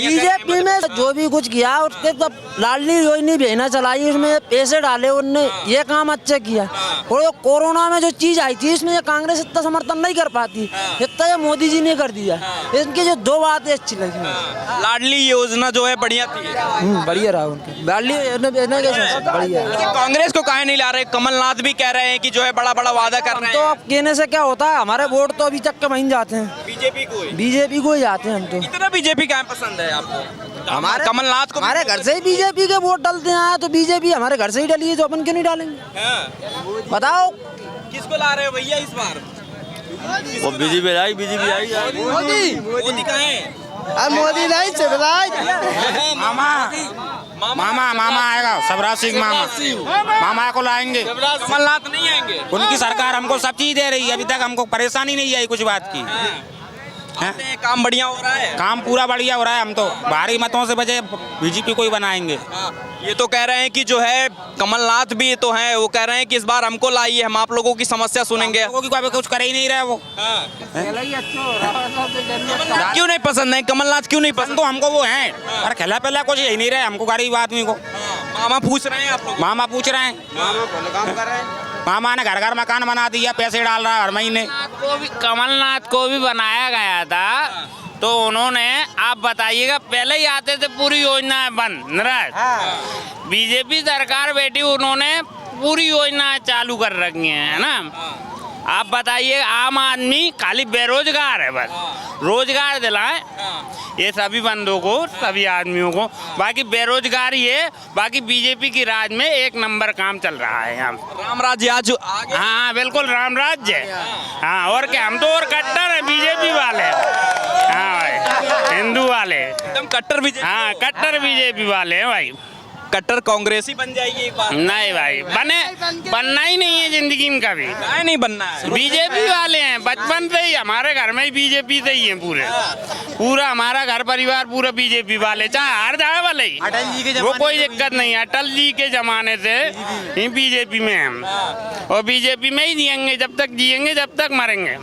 BJP में जो भी कुछ किया उसके तो लाडली योजना भेजना चलाई, उसमें पैसे डाले उनने, ये काम अच्छा किया। और जो कोरोना में जो चीज आई थी इसमें कांग्रेस इतना समर्थन नहीं कर पाती जितना ये मोदी जी ने कर दिया। इनकी जो दो बातें अच्छी लगी, लाडली योजना जो है बढ़िया थी, बढ़िया रहा उनकी लाडली योजना कैसे बढ़िया। कांग्रेस को काहे नहीं ला रहे? कमलनाथ भी कह रहे हैं कि जो है बड़ा बड़ा वादा कर रहे तो हैं। अब कहने से क्या होता है, हमारे वोट तो अभी तक के वहीं जाते हैं, बीजेपी को ही जाते हैं हम तो। इतना बीजेपी काहे पसंद है आपको? हमारे कमलनाथ को हमारे घर से ही बीजेपी के वोट डालते हैं, तो बीजेपी हमारे घर से ही डाली है, तो अपन क्यों नहीं डालेंगे? बताओ किसको ला रहे हो भैया इस बार? वो बीजेपी आई मोदी कहाँ है? मोदी नहीं मामा आएगा, सबराज सिंह मामा को लाएंगे। कमलनाथ नहीं आएंगे? उनकी सरकार हमको सब चीज दे रही है, अभी तक हमको परेशानी नहीं आई कुछ बात की। आते हैं, काम बढ़िया हो रहा है। काम पूरा बढ़िया हो रहा है, हम तो भारी मतों से बचे बीजेपी को ही बनाएंगे। ये तो कह रहे हैं कि जो है कमलनाथ भी तो हैं, वो कह रहे हैं कि इस बार हमको लाइए, हम आप लोगों की समस्या सुनेंगे। लोगों की कोई कुछ कर ही नहीं रहे वो। क्यों नहीं पसंद है कमलनाथ? क्यों नहीं पसंद? तो हमको वो हैं, पर खिला पहला कुछ यही नहीं रहे हमको, गरीब आदमी को। मामा पूछ रहे हैं आप लोग? मामा पूछ रहे हैं, काम कर रहे हैं। मामा ने घर घर मकान बना दिया, पैसे डाल रहा है हर महीने। कमलनाथ को भी बनाया गया था, तो उन्होंने, आप बताइएगा, पहले ही आते थे पूरी योजना बंद नाराज। बीजेपी सरकार बैठी, उन्होंने पूरी योजना चालू कर रखी है ना। आप बताइए, आम आदमी खाली बेरोजगार है, बस रोजगार दिलाएं ये सभी बंदों को, सभी आदमियों को, बाकी बेरोजगारी है। बाकी बीजेपी की राज में एक नंबर काम चल रहा है यहाँ। राम राज्य आज आ गया। हाँ बिल्कुल राम राज्य है। हाँ और क्या, हम तो और कट्टर हैं बीजेपी वाले। हाँ भाई, हिंदू वाले एकदम कट्टर बीजेपी। हाँ कट्टर बीजेपी वाले हैं भाई। कट्टर कांग्रेसी बन जाएगी एक बार? नहीं भाई, बनना ही नहीं है जिंदगी में कभी। काहे नहीं बनना है? बीजेपी वाले हैं, बचपन से ही हमारे घर में ही बीजेपी से ही है पूरा हमारा घर परिवार पूरा बीजेपी वाले, चाहे हार जाए वाले ही, वो कोई दिक्कत नहीं है। अटल जी के जमाने से ही बीजेपी में हम, और बीजेपी में ही जिएंगे, जब तक जिएंगे जब तक मरेंगे।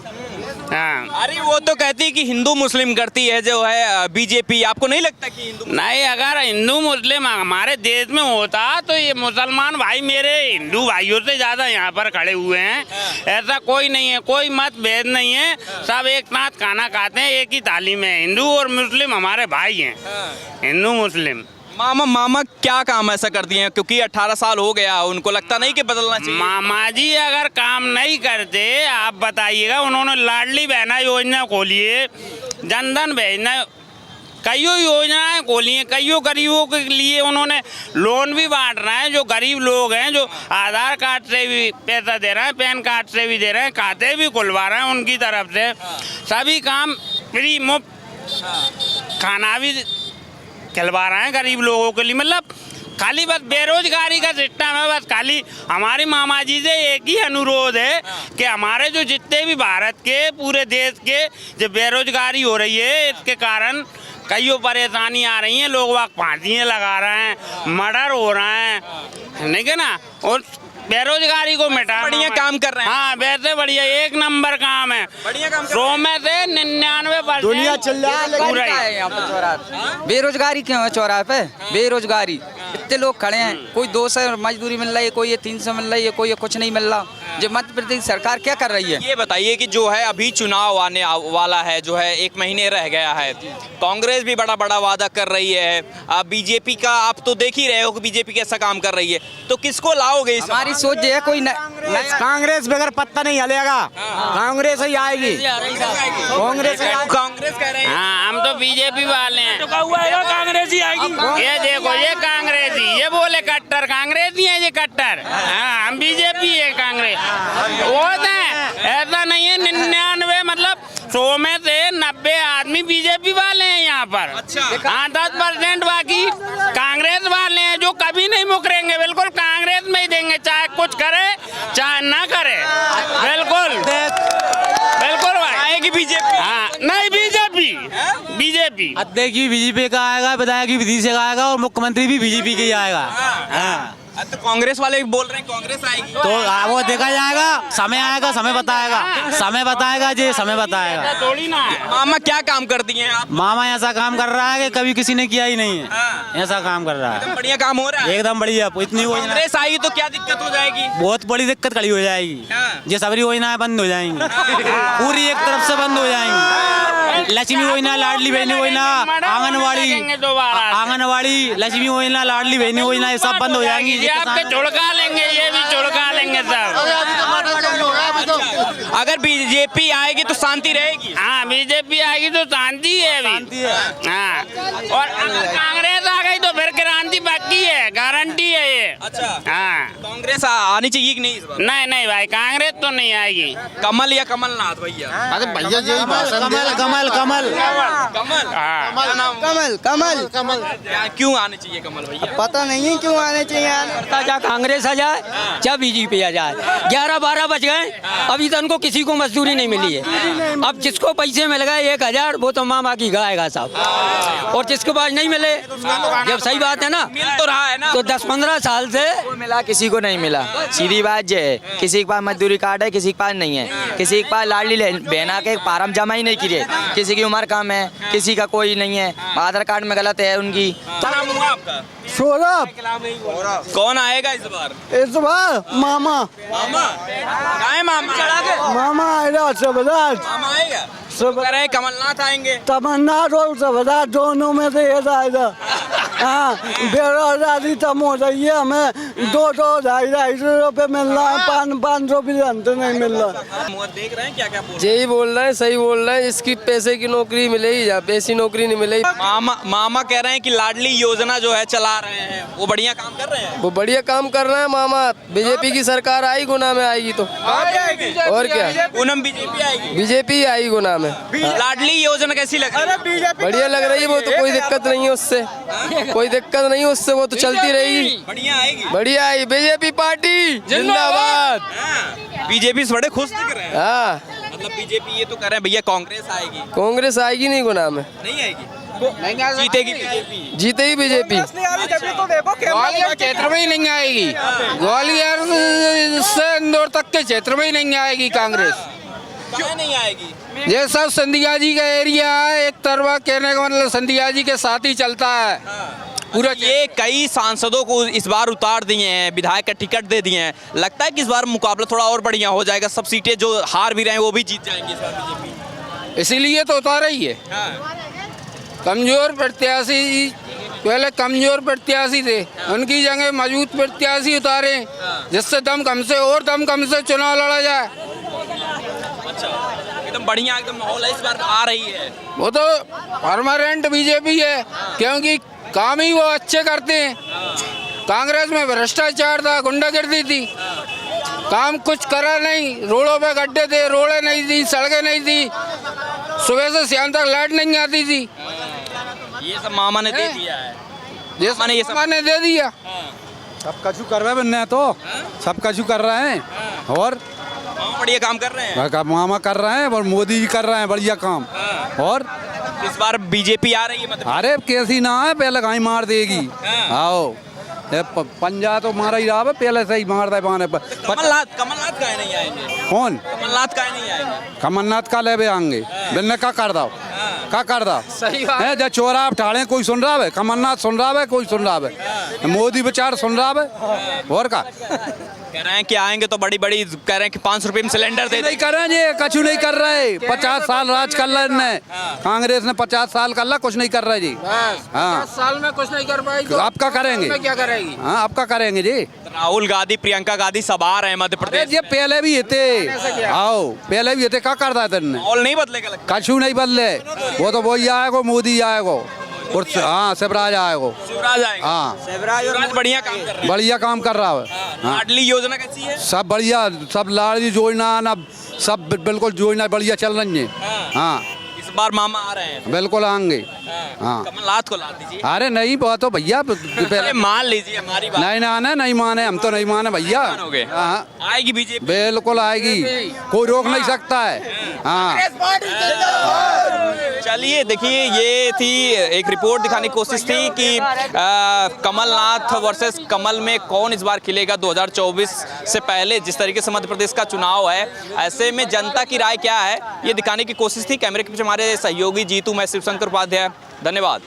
हाँ अरे वो तो कहती है कि हिंदू मुस्लिम करती है जो है बीजेपी, आपको नहीं लगता कि हिंदू? नहीं, अगर हिंदू मुस्लिम हमारे देश में होता तो ये मुसलमान भाई मेरे हिंदू भाइयों से ज्यादा यहाँ पर खड़े हुए हैं। ऐसा कोई नहीं है, कोई मत भेद नहीं है, सब एक साथ खाना खाते हैं, एक ही थाली में। हिंदू और मुस्लिम हमारे भाई हैं, हिंदू मुस्लिम। मामा क्या काम ऐसा कर दिए हैं? क्योंकि 18 साल हो गया, उनको लगता नहीं कि बदलना चाहिए? मामा जी अगर काम नहीं करते, आप बताइएगा, उन्होंने लाडली बहना योजना खोली है, जनधन भेजना, कई योजनाएं खोली हैं, कई गरीबों के लिए उन्होंने लोन भी बांट रहे हैं। जो गरीब लोग हैं, जो आधार कार्ड से भी पैसा दे रहे हैं, पैन कार्ड से भी दे रहे हैं, खाते भी खुलवा रहे हैं उनकी तरफ से, सभी काम फ्री मुफ्त, खाना भी खिलवा रहे हैं गरीब लोगों के लिए। मतलब खाली बस बेरोजगारी का सिस्टम है। बस खाली हमारे मामा जी से एक ही अनुरोध है कि हमारे जो जितने भी भारत के पूरे देश के जो बेरोजगारी हो रही है, इसके कारण कई परेशानी आ रही हैं, लोग वहाँ फांसियाँ लगा रहे हैं, मर्डर हो रहे हैं, नहीं है ना, और बेरोजगारी को मिटा बढ़िया काम कर रहे हैं। हाँ वैसे बढ़िया एक नंबर काम है, बढ़िया काम 100 में से 99% दुनिया चल रहा है, पूरा ही। है यहाँ पर चौराहे। बेरोजगारी क्यों है चौराहे पे? बेरोजगारी, इतने लोग खड़े हैं, कोई 200 मजदूरी मिल रही है, कोई ये 300 मिल रही है, कोई ये कुछ नहीं मिल रहा। जो मध्य प्रदेश सरकार क्या कर रही है? ये बताइए कि जो है अभी चुनाव आने वाला है, जो है 1 महीने रह गया है, कांग्रेस भी बड़ा बड़ा वादा कर रही है, बीजेपी का आप तो देख ही रहे हो कि बीजेपी कैसा काम कर रही है, तो किसको लाओगे? हमारी सोच ये है, कोई कांग्रेस बगैर पत्ता नहीं हिलेगा, कांग्रेस ही आएगी, कांग्रेस कह रहे हैं। हाँ हम तो बीजेपी वाले हैं, कांग्रेस ही आएगी। ये देखो ये कांग्रेसी, ये बोले कट्टर कांग्रेसी है, ये कट्टर। हाँ हम बीजेपी है, कांग्रेस वो ऐसा नहीं है। 99 मतलब 100 में से 90 आदमी बीजेपी वाले हैं यहाँ पर। हाँ 10% बाकी कांग्रेस वाले हैं, जो कभी नहीं मुकरेंगे, बिल्कुल कांग्रेस में ही देंगे, चाहे कुछ करे चाहे ना करे, बिल्कुल बिल्कुल भाई। आएगी बीजेपी? हाँ नहीं बीजेपी अध्यक्ष भी बीजेपी का आएगा, विधायक भी बीजेपी का आएगा, और मुख्यमंत्री भी बीजेपी का ही आएगा। हाँ तो कांग्रेस वाले बोल रहे हैं कांग्रेस आएगी। तो वो देखा जाएगा, समय आएगा, समय बताएगा जी, समय बताएगा। थोड़ी ना है। मामा क्या काम कर दिए हैं आप? मामा ऐसा काम कर रहा है कि कभी किसी ने किया ही नहीं है, ऐसा काम कर रहा एकदम है, बढ़िया काम हो रहा है। एकदम बढ़िया। इतनी योजना कांग्रेस आएगी तो क्या दिक्कत हो जाएगी? बहुत बड़ी दिक्कत खड़ी हो जाएगी, ये सबरी योजनाएं बंद हो जाएंगी, पूरी एक तरफ से बंद हो जाएंगी। लक्ष्मी योजना, लाडली बहनी योजना, आंगनवाड़ी, लक्ष्मी योजना, लाडली बहनी योजना, ये सब बंद हो जाएंगी। ये आपके झुड़का लेंगे, ये भी झुड़का लेंगे सब। अगर बीजेपी आएगी तो शांति रहेगी। हाँ, बीजेपी आएगी तो शांति है अभी। हाँ, और अगर कांग्रेस आ गई तो फिर क्रांति बाकी है, गारंटी है ये। अच्छा, हाँ, कांग्रेस आनी चाहिए कि नहीं इस बार? नहीं भाई, कांग्रेस तो नहीं आएगी। कमल या कमलनाथ भैया? अरे भैया यही भाषण कमल कमल कमल कमल। हाँ, क्या नाम? कमल क्यों आने चाहिए कमल भैया? पता नहीं है क्यों आने चाहिए। चाहे कांग्रेस आ जाए चाहे बीजेपी आ जाए, 11-12 बज गए, अभी तक उनको किसी को मजदूरी नहीं मिली है। अब जिसको पैसे मिल गए 1000, वो तो मामा की गायगा साहब, और जिसके पास नहीं मिले, जब सही बात है ना, मिल तो रहा है ना। तो 10-15 साल से मिला, किसी को नहीं मिला। सीधी बात ये है, किसी के पास मजदूरी कार्ड है, किसी के पास नहीं है, किसी के पास लाडली बहना के फार्म जमा ही नहीं किए, किसी की उम्र कम है, किसी का कोई नहीं है, आधार कार्ड में गलत है उनकी। क्या नाम हुआ आपका? सौरभ, कौन आएगा इस बार? इस बार मामा मामा। कहाँ है मामा? मामा आएगा, सबराज मामा आएगा। सब कह रहे हैं कमलनाथ आएंगे। तमन्नाथ और सबराज दोनों में से एक आएगा। हाँ, बेरोजगारी कम हो रही है, हमें 200, 250 रुपये मिल रहा है, 500 भी अंत नहीं मिल रहा। मुँह देख रहे हैं क्या क्या बोल? यही बोल रहे हैं, सही बोल रहे हैं। इसकी पैसे की नौकरी मिलेगी या पैसी नौकरी नहीं मिलेगी। मामा कह रहे हैं कि लाडली योजना जो है चला रहे हैं, वो बढ़िया काम कर रहे हैं। वो बढ़िया काम कर रहे हैं मामा। बीजेपी की सरकार आई गुना में आएगी तो और क्या, पूनम बीजेपी आएगी। बीजेपी आई गुना में। लाडली योजना कैसी लग रही है? बढ़िया लग रही है, वो तो कोई दिक्कत नहीं है उससे, कोई दिक्कत नहीं है उससे, वो तो चलती रहेगी। बढ़िया आएगी। बढ़िया आई बीजेपी पार्टी जिंदाबाद। बीजेपी से बड़े खुश दिख रहे हैं। हाँ, मतलब बीजेपी ये तो कह रहे हैं भैया कांग्रेस आएगी। कांग्रेस आएगी नहीं गुना में, नहीं आएगी, जीतेगी बीजेपी। जीते ही बीजेपी। ग्वालियर क्षेत्र में ही नहीं आएगी, ग्वालियर से इंदौर तक के क्षेत्र में ही नहीं आएगी कांग्रेस। क्यों नहीं आएगी? ये सब सिंधिया जी का एरिया है, एक तरफा कहने का मतलब सिंधिया जी के साथ ही चलता है पूरा। ये कई सांसदों को इस बार उतार दिए हैं, विधायक का टिकट दे दिए हैं। लगता है कि इस बार मुकाबला थोड़ा और बढ़िया हो जाएगा, सब सीटें जो हार भी रहे हैं वो भी जीत जाएंगी इस बार बीजेपी। इसीलिए तो उतारा ही है। कमजोर प्रत्याशी, पहले कमजोर प्रत्याशी थे, उनकी जगह मजबूत प्रत्याशी उतारे, जिससे दम कम से चुनाव लड़ा जाए। एकदम बढ़िया, एकदम माहौल है इस बार आ रही है। वो तो परमानेंट बीजेपी है, क्योंकि काम ही वो अच्छे करते हैं। कांग्रेस में भ्रष्टाचार था, गुंडागर्दी थी, काम कुछ करा नहीं। रोडों पे गड्ढे थे, रोडें नहीं थी, सड़कें नहीं थी, सुबह से शाम तक लाइट नहीं आती थी। ये सब मामा ने दे दिया है। ये माने ये सब- मामा ने दे दिया। सब कछु कर रहे हैं, तो सब कछु कर रहे हैं, और मामा बढ़िया काम कर रहे हैं। मामा कर रहे हैं और मोदी जी कर रहे हैं बढ़िया काम। और इस बार बीजेपी आ रही है मतलब। अरे कैसी ना है, पहले कहीं मार देगी। आओ, ये पंजा तो मारा ही रहा है, पहले से ही मार दे पाने पर। कमलनाथ काहे नहीं आएंगे? कौन कमलनाथ काहे नहीं आएंगे? कमलनाथ का लेवे आएंगे, बिन्ने का कर दो, का कर दो। सही बात है, जब चोरा उठाड़े कोई सुन रहा है, कमलनाथ सुन रहा है, कोई सुन रहा है, मोदी बेचार सुन रहा है, और का कह रहे हैं कि आएंगे तो बड़ी बड़ी कह रहे हैं कि 5 रुपए में सिलेंडर दे नहीं कर रहे हैं, कछु नहीं कर रहे। 50 साल राज कर रहे इनने, कांग्रेस ने 50 साल कर ला, कुछ नहीं कर रहे जी। हाँ, 10 साल में कुछ नहीं कर पाई तो आप क्या करेंगे? क्या करेगी? हाँ, आप क्या करेंगे जी? राहुल गांधी, प्रियंका गांधी सब आ रहे हैं मध्य प्रदेश। ये पहले भी थे, आओ पहले भी थे, क्या करता है तेने? माहौल नहीं बदलेगा लगता। कछु नहीं बदले, वो तो वही आएगो, मोदी आएगो, और हाँ शिवराज आएगो। शिवराज आएगा। हाँ, शिवराज बढ़िया काम कर रहे हैं। बढ़िया काम कर रहा है। हाँ, लाडली योजना कैसी है? सब बढ़िया, सब लाडली योजना ना, सब बिल्कुल योजना बढ़िया चल रही है। हाँ, इस बार मामा आ रहे हैं। बिल्कुल आएंगे। हाँ कमलनाथ को ला दीजिए। अरे नहीं बहुत तो भैया अरे मान लीजिए हमारी बात। नहीं माने नहीं माने, हम तो नहीं माने भैया। मानोगे? हाँ आएगी बीजेपी। बिल्कुल आएगी, कोई रोक नहीं सकता है। हाँ चलिए देखिए, ये थी एक रिपोर्ट दिखाने की कोशिश थी कि कमलनाथ वर्सेस कमल में कौन इस बार खिलेगा 2024 से पहले। जिस तरीके से मध्य प्रदेश का चुनाव है, ऐसे में जनता की राय क्या है ये दिखाने की कोशिश थी। कैमरे के पीछे हमारे सहयोगी जीतू, मैं शिवशंकर उपाध्याय, धन्यवाद।